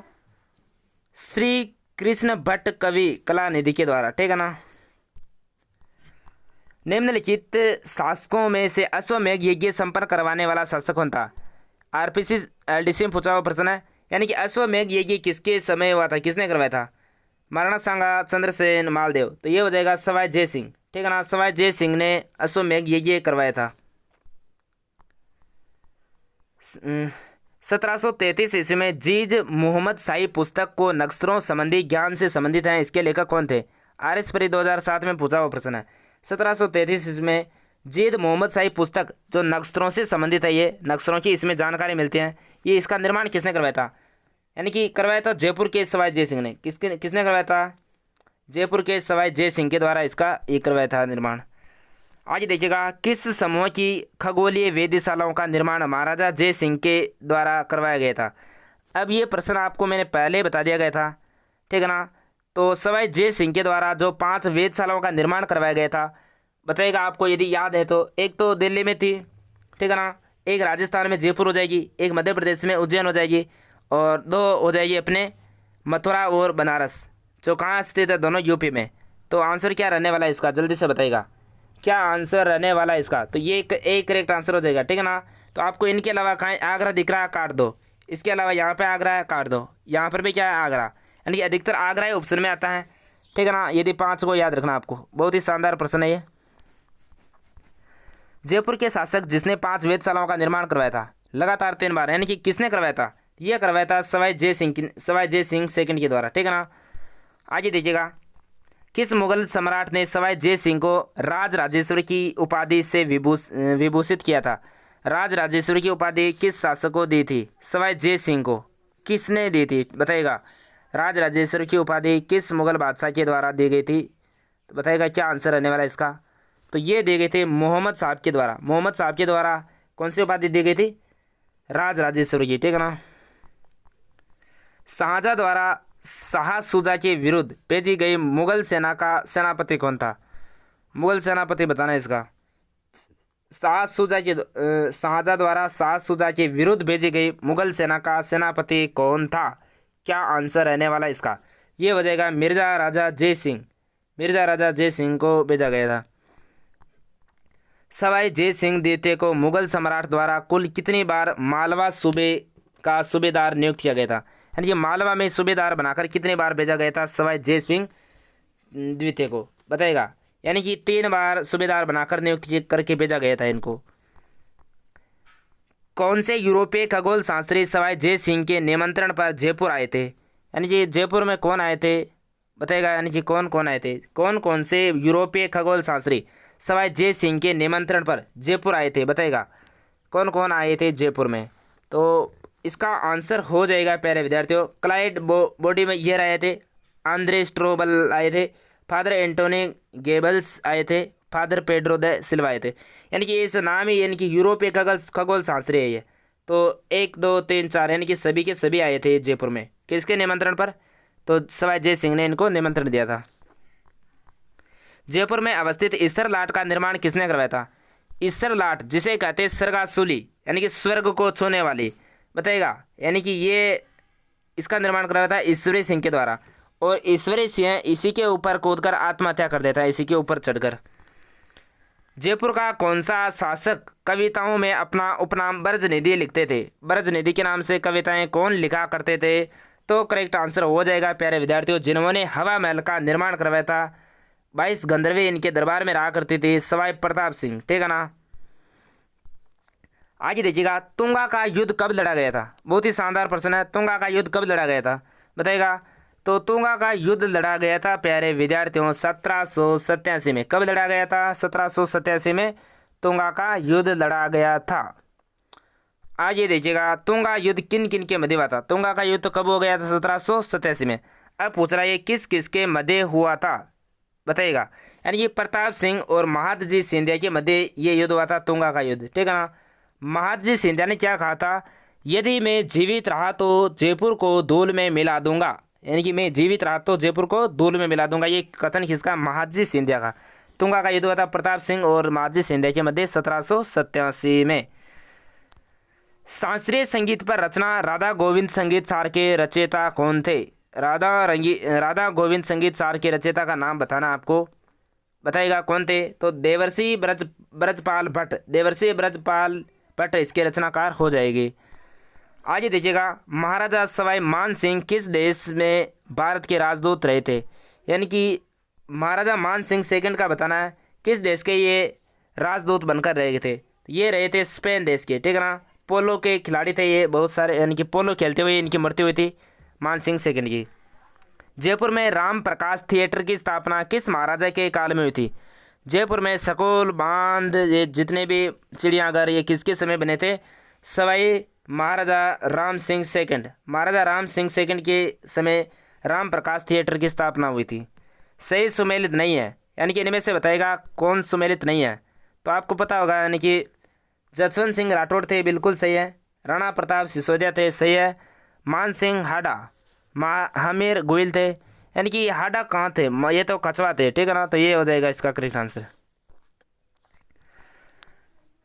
Speaker 1: श्री कृष्ण भट्ट कवि कलानिधि के द्वारा, ठीक है ना। निम्नलिखित शासकों में से अश्वमेध यज्ञ संपन्न करवाने वाला शासक कौन था? आरपीसी एलडीसी में पूछा हुआ प्रश्न है। यानी कि अश्वमेध यज्ञ किसके समय हुआ था, किसने करवाया था? महाराणा सांगा, चंद्रसेन, मालदेव। तो ये हो जाएगा सवाई जय सिंह, ठीक है ना। सवाई जय सिंह ने अश्वमेध यज्ञ करवाया था। 1733 ईस्वी में जीज मोहम्मद शाही पुस्तक को नक्षत्रों संबंधी ज्ञान से संबंधित हैं, इसके लेखक कौन थे? आरएस परी 2007 में पूछा हुआ प्रश्न है। 1733 ईस्वी में जीद मोहम्मद शाही पुस्तक जो नक्षत्रों से संबंधित है, ये नक्षत्रों की इसमें जानकारी मिलती है, ये इसका निर्माण किसने करवाया था? यानी कि करवाया था जयपुर के सवाई जय सिंह ने। किसने करवाया था? जयपुर के सवाई जय सिंह के द्वारा इसका ये करवाया था निर्माण। आगे देखिएगा, किस समूह की खगोलीय वेधशालाओं का निर्माण महाराजा जय सिंह के द्वारा करवाया गया था? अब ये प्रश्न आपको मैंने पहले बता दिया गया था, ठीक है ना। तो सवाई जय सिंह के द्वारा जो 5 वेधशालाओं का निर्माण करवाया गया था, बताइएगा आपको यदि याद है तो। एक तो दिल्ली में थी, ठीक है ना। एक राजस्थान में जयपुर हो जाएगी, एक मध्य प्रदेश में उज्जैन हो जाएगी, और 2 हो जाएगी अपने मथुरा और बनारस, जो कहाँ स्थित है? दोनों यूपी में। तो आंसर क्या रहने वाला है इसका, जल्दी से बताइएगा क्या आंसर रहने वाला है इसका। तो ये एक करेक्ट आंसर हो जाएगा, ठीक है ना। तो आपको इनके अलावा कहीं आगरा दिख रहा है, काट दो। इसके अलावा यहाँ पे आगरा है, काट दो। यहाँ पर भी क्या है? आगरा। यानी कि अधिकतर आगरा ही ऑप्शन में आता है, ठीक है ना। यदि 5 को याद रखना आपको, बहुत ही शानदार प्रश्न है ये। जयपुर के शासक जिसने 5 वेधशालाओं का निर्माण करवाया था लगातार 3 बार, यानी कि किसने करवाया था? यह करवाया था सवाई जय सिंह सेकंड के द्वारा, ठीक है ना। आगे देखिएगा, किस मुगल सम्राट ने सवाई जय सिंह को राज राजेश्वर की उपाधि से विभूषित किया था? राज राजेश्वर की उपाधि किस शासक को दी थी? सवाई जय सिंह को किसने दी थी, बताइएगा। राज राजेश्वर की उपाधि किस मुगल बादशाह के द्वारा दी गई थी? तो बताइएगा क्या आंसर रहने वाला है इसका। तो ये दी गई थी मोहम्मद साहब के द्वारा। मोहम्मद साहब के द्वारा कौन सी उपाधि दी गई थी? राज राजेश्वर की, ठीक है ना। शाहजहाँ द्वारा शाह शुजा के विरुद्ध भेजी गई मुगल सेना का सेनापति कौन था? मुगल सेनापति बताना इसका। शाहजहाँ द्वारा शाह शुजा के विरुद्ध भेजी गई मुगल सेना का सेनापति कौन था? क्या आंसर रहने वाला इसका? ये हो जाएगा मिर्जा राजा जय सिंह। मिर्जा राजा जय सिंह को भेजा गया था। सवाई जय सिंह द्वितीय को मुगल सम्राट द्वारा कुल कितनी बार मालवा सूबे का सूबेदार नियुक्त किया गया था? यानी कि मालवा में सूबेदार बनाकर कितनी बार भेजा गया था सवाई जय सिंह द्वितीय को, बताएगा। यानी कि 3 बार सूबेदार बनाकर नियुक्त करके भेजा गया था इनको। कौन से यूरोपीय खगोल शास्त्री सवाई जय सिंह के निमंत्रण पर जयपुर आए थे? यानी कि जयपुर में कौन आए थे, बताएगा। यानी कि कौन कौन आए थे, कौन कौन से यूरोपीय खगोल शास्त्री सवाई जय सिंह के निमंत्रण पर जयपुर आए थे, बताएगा। कौन कौन आए थे जयपुर में? तो इसका आंसर हो जाएगा प्यारे विद्यार्थियों, क्लाइड बॉडी में ये आए थे, आंद्रे स्ट्रोबल आए थे, फादर एंटोनी गेबल्स आए थे, फादर पेड्रो द सिल्वा आए थे। यानी कि इस नाम ही यानी कि यूरोपीय खगोल शास्त्री है ये। तो 1 2 3 4 यानी कि सभी के सभी आए थे जयपुर में, किसके निमंत्रण पर? तो सवाई जय सिंह ने इनको निमंत्रण दिया था। जयपुर में अवस्थित ईश्वर लाट का निर्माण किसने करवाया था? ईश्वर लाट जिसे कहते हैं स्वर्गासुली, यानी कि स्वर्ग को छूने वाली, बताइएगा। यानी कि ये इसका निर्माण करवाया था ईश्वरी सिंह के द्वारा, और ईश्वरी सिंह इसी के ऊपर कूदकर आत्महत्या कर देता है, इसी के ऊपर चढ़कर। जयपुर का कौन सा शासक कविताओं में अपना उपनाम ब्रजनिधि लिखते थे? ब्रजनिधि के नाम से कविताएं कौन लिखा करते थे? तो करेक्ट आंसर हो जाएगा प्यारे विद्यार्थियों, जिन्होंने हवा महल का निर्माण करवाया था। 22 गंधर्वे इनके दरबार में रहा करती थी, सवाई प्रताप सिंह, ठीक है ना। आगे देखिएगा, तुंगा का युद्ध कब लड़ा गया था? बहुत ही शानदार प्रश्न है। तुंगा का युद्ध कब लड़ा गया था, बताइएगा। तो तुंगा का युद्ध लड़ा गया था प्यारे विद्यार्थियों 1787 में। कब लड़ा गया था? 1787 में तुंगा का युद्ध लड़ा गया था। आगे देखिएगा, तुंगा युद्ध किन किन के मध्य हुआ था? तुंगा का युद्ध कब हो गया था? 1787 में। अब पूछ रहा है किस किस के मध्य हुआ था, बताइएगा। यानी कि प्रताप सिंह और महादजी सिंधिया के मध्य ये युद्ध हुआ था, तुंगा का युद्ध, ठीक है ना। महादजी सिंधिया ने क्या कहा था? यदि मैं जीवित रहा तो जयपुर को धूल में मिला दूंगा, यानी कि मैं जीवित रहा तो जयपुर को धूल में मिला दूंगा। ये कथन किसका? महादजी सिंधिया का। तुंगा का युद्ध हुआ था प्रताप सिंह और महादजी सिंधिया के मध्य 1787 में। शास्त्रीय संगीत पर रचना राधा गोविंद संगीत सार के रचयिता कौन थे? राधा गोविंद संगीत सार के रचयिता का नाम बताना आपको। बताइएगा कौन थे? तो देवर्षि ब्रजपाल भट्ट, देवर्षि ब्रजपाल भट्ट इसके रचनाकार हो जाएगी। आगे देखिएगा, महाराजा सवाई मान सिंह किस देश में भारत के राजदूत रहे थे? यानी कि महाराजा मान सिंह सेकंड का बताना है किस देश के ये राजदूत बनकर रहे थे। ये रहे थे स्पेन देश के, ठीक है ना। पोलो के खिलाड़ी थे ये बहुत सारे, यानी कि पोलो खेलते हुए इनकी मृत्यु हुई थी मान सिंह सेकंड की। जयपुर में राम प्रकाश थिएटर की स्थापना किस महाराजा के काल में हुई थी? जयपुर में सकूल बांध, ये जितने भी चिड़ियाघर, ये किसके समय बने थे? सवाई महाराजा राम सिंह सेकंड, महाराजा राम सिंह सेकंड के समय राम प्रकाश थिएटर की स्थापना हुई थी। सही सुमेलित नहीं है, यानी कि इनमें से बताएगा कौन सुमेलित नहीं है। तो आपको पता होगा, यानी कि जसवंत सिंह राठौड़ थे, बिल्कुल सही है। राणा प्रताप सिसोदिया थे, सही है। मान सिंह हाडा, महामीर गोयल थे, यानी कि हाडा कहाँ थे? ये तो कछवा थे, ठीक है ना। तो ये हो जाएगा इसका करेक्ट आंसर।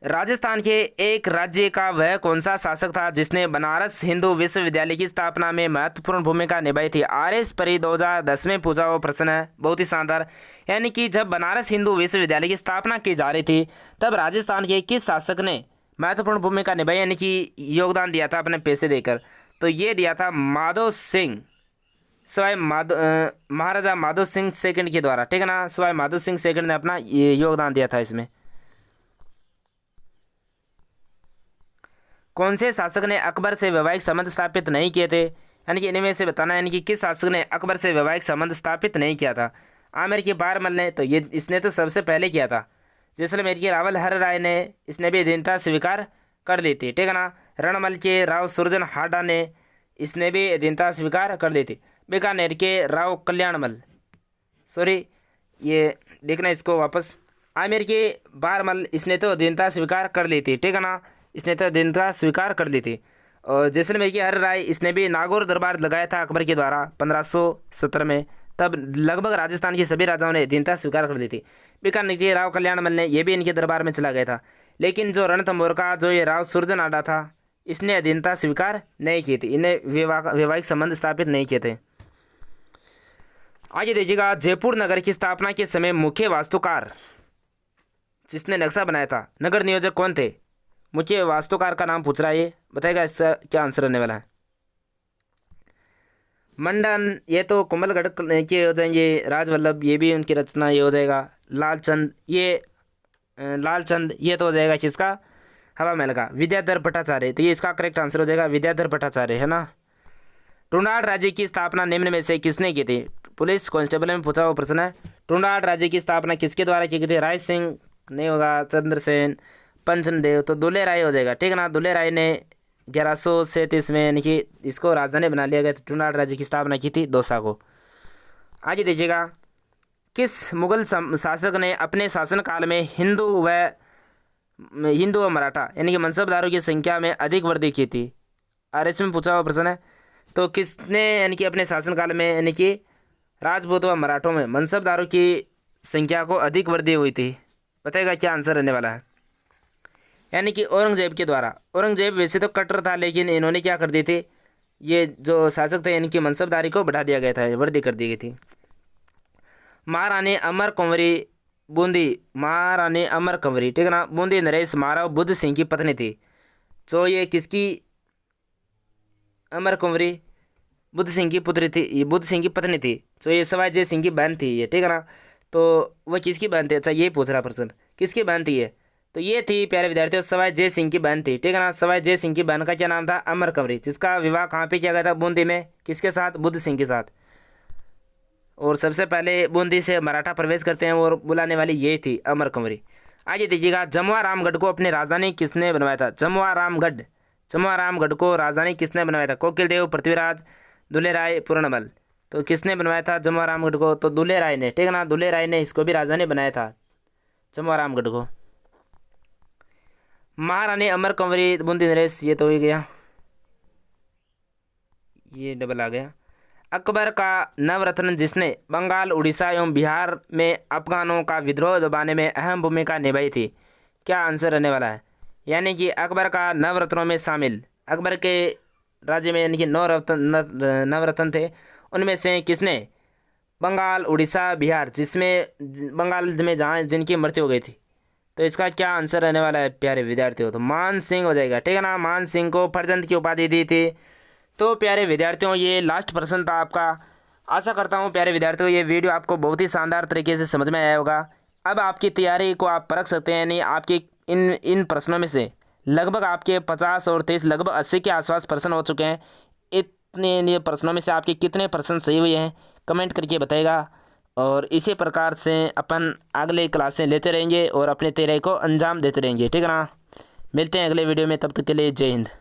Speaker 1: राजस्थान के एक राज्य का वह कौन सा शासक था जिसने बनारस हिंदू विश्वविद्यालय की स्थापना में महत्वपूर्ण भूमिका निभाई थी? RS परी 2010 में पूछा हुआ प्रश्न है, बहुत ही शानदार। यानी कि जब बनारस हिंदू विश्वविद्यालय की स्थापना की जा रही थी तब राजस्थान के किस शासक ने महत्वपूर्ण भूमिका निभाई, यानी कि योगदान दिया था अपने पैसे देकर? तो ये दिया था माधो सिंह, सवाई महाराजा माधो सिंह सेकंड के द्वारा, ठीक है ना। सवाई माधो सिंह सेकंड ने अपना ये योगदान दिया था इसमें। कौन से शासक ने अकबर से वैवाहिक संबंध स्थापित नहीं किए थे? यानी कि इनमें से बताना है, यानी कि किस शासक ने अकबर से वैवाहिक संबंध स्थापित नहीं किया था? आमेर के बारमल ने, तो ये इसने तो सबसे पहले किया था। जैसलमेर के रावल हर राय ने, इसने भी अधीनता स्वीकार कर ली थी, ठीक है ना। रणमल के राव सुरजन हाडा ने, इसने भी अधीनता स्वीकार कर ली थी। बीकानेर के राव कल्याणमल, सॉरी ये देखना इसको वापस, आमेर के बारमल, इसने तो अधीनता स्वीकार कर ली थी, ठीक है ना। इसने तो अधीनता स्वीकार कर ली थी। और जैसलमेर की हर राय, इसने भी नागौर दरबार लगाया था अकबर के द्वारा 1517 में, तब लगभग राजस्थान के सभी राजाओं ने अधीनता स्वीकार कर दी थी। बीकानेर के राव कल्याणमल ने, ये भी इनके दरबार में चला गया था। लेकिन जो रणथंभौर का जो ये राव सुरजन आडा था, इसने अधीनता स्वीकार नहीं की थी, इन्हें वैवाहिक संबंध स्थापित नहीं किए थे। आगे देखिएगा, जयपुर नगर की स्थापना के समय मुख्य वास्तुकार जिसने नक्शा बनाया था, नगर नियोजक कौन थे? मुख्य वास्तुकार का नाम पूछ रहा है, ये बताएगा इसका क्या आंसर रहने वाला है। मंडन, ये तो कुंभलगढ़ के हो जाएंगे। राजवल्लभ, ये भी उनकी रचना, ये हो जाएगा। लालचंद, ये लालचंद, ये तो हो जाएगा किसका? हवा महल का। विद्याधर भट्टाचार्य, तो ये इसका करेक्ट आंसर हो जाएगा, विद्याधर भट्टाचार्य, है ना। टूंडाल राज्य की स्थापना निम्न में से किसने की थी? पुलिस कांस्टेबल में पूछा हुआ प्रश्न है। टूंडाल राज्य की स्थापना किसके द्वारा की गई थी? राय सिंह नहीं होगा, चंद्रसेन, पंचनदेव, तो दुल्हे राय हो जाएगा, ठीक है ना। दुल्हे राय ने 1137 में, यानी कि इसको राजधानी बना लिया गया, तो टूंडाल राज्य की स्थापना की थी दौसा को। आगे देखिएगा, किस मुगल शासक ने अपने शासनकाल में हिंदू व मराठा यानी कि मनसबदारों की संख्या में अधिक वृद्धि की थी? RS में पूछा हुआ प्रश्न है। तो किसने, यानी कि अपने शासनकाल में, यानी कि राजपूत व मराठों में मनसबदारों की संख्या को अधिक वृद्धि हुई थी? बताएगा क्या आंसर रहने वाला है। यानी कि औरंगजेब के द्वारा। औरंगजेब वैसे तो कट्टर था, लेकिन इन्होंने क्या कर दी थी, ये जो शासक थे इनकी मनसबदारी को बढ़ा दिया गया था, वृद्धि कर दी गई थी। महारानी अमर कंवरी बूंदी, महारानी अमर कंवरी, ठीक है ना। बूंदी नरेश महाराव बुद्ध सिंह की पत्नी थी। तो ये किसकी? अमर कंवरी बुद्ध सिंह की पुत्री थी, ये बुद्ध सिंह की पत्नी थी। तो ये सवाई जय सिंह की बहन थी ये, ठीक है ना। तो वह किसकी बहन थी? अच्छा, ये पूछ रहा प्रश्न, किसकी बहन थी ये? तो ये थी प्यारे विद्यार्थियों सवाई जय सिंह की बहन थी, ठीक है ना। सवाई जय सिंह की बहन का क्या नाम था? अमर कंवरी, जिसका विवाह कहाँ पे किया गया था? बूंदी में। किसके साथ? बुद्ध सिंह के साथ। और सबसे पहले बूंदी से मराठा प्रवेश करते हैं और बुलाने वाली ये थी अमर कंवरी। आगे देखिएगा, जमवा रामगढ़ को अपनी राजधानी किसने बनवाया था? जमवा रामगढ़ को राजधानी किसने बनवाया था? कोकिल देव, पृथ्वीराज, दुल्हे राय, पूर्णमल। तो किसने बनवाया था जमवा रामगढ़ को? तो दुल्हे राय ने, ठीक है ना। दुल्हे राय ने इसको भी राजधानी बनाया था, जमवा रामगढ़ को। महारानी अमर कंवरी बूंदी नरेश, ये तो हो ही गया, ये डबल आ गया। अकबर का नवरत्न जिसने बंगाल, उड़ीसा एवं बिहार में अफगानों का विद्रोह दबाने में अहम भूमिका निभाई थी? क्या आंसर रहने वाला है? यानी कि अकबर का नवरत्नों में शामिल, अकबर के राज्य में यानी कि नवरत्न थे, उनमें से किसने बंगाल, उड़ीसा, बिहार, बंगाल में जहाँ जिनकी मृत्यु हो गई थी। तो इसका क्या आंसर रहने वाला है प्यारे विद्यार्थियों? तो मान सिंह हो जाएगा, ठीक है ना। मान सिंह को फरजंद की उपाधि दी थी। तो प्यारे विद्यार्थियों ये लास्ट प्रश्न था आपका। आशा करता हूँ प्यारे विद्यार्थियों ये वीडियो आपको बहुत ही शानदार तरीके से समझ में आया होगा। अब आपकी तैयारी को आप परख सकते हैं, नहीं आपके इन इन प्रश्नों में से लगभग आपके 50 और 23 लगभग 80 के आसपास प्रश्न हो चुके हैं। इतने प्रश्नों में से आपके कितने प्रश्न सही हुए हैं कमेंट करके बताएगा। और इसी प्रकार से अपन अगले क्लासें लेते रहेंगे और अपने तैयारी को अंजाम देते रहेंगे, ठीक है ना। मिलते हैं अगले वीडियो में, तब तक के लिए जय हिंद।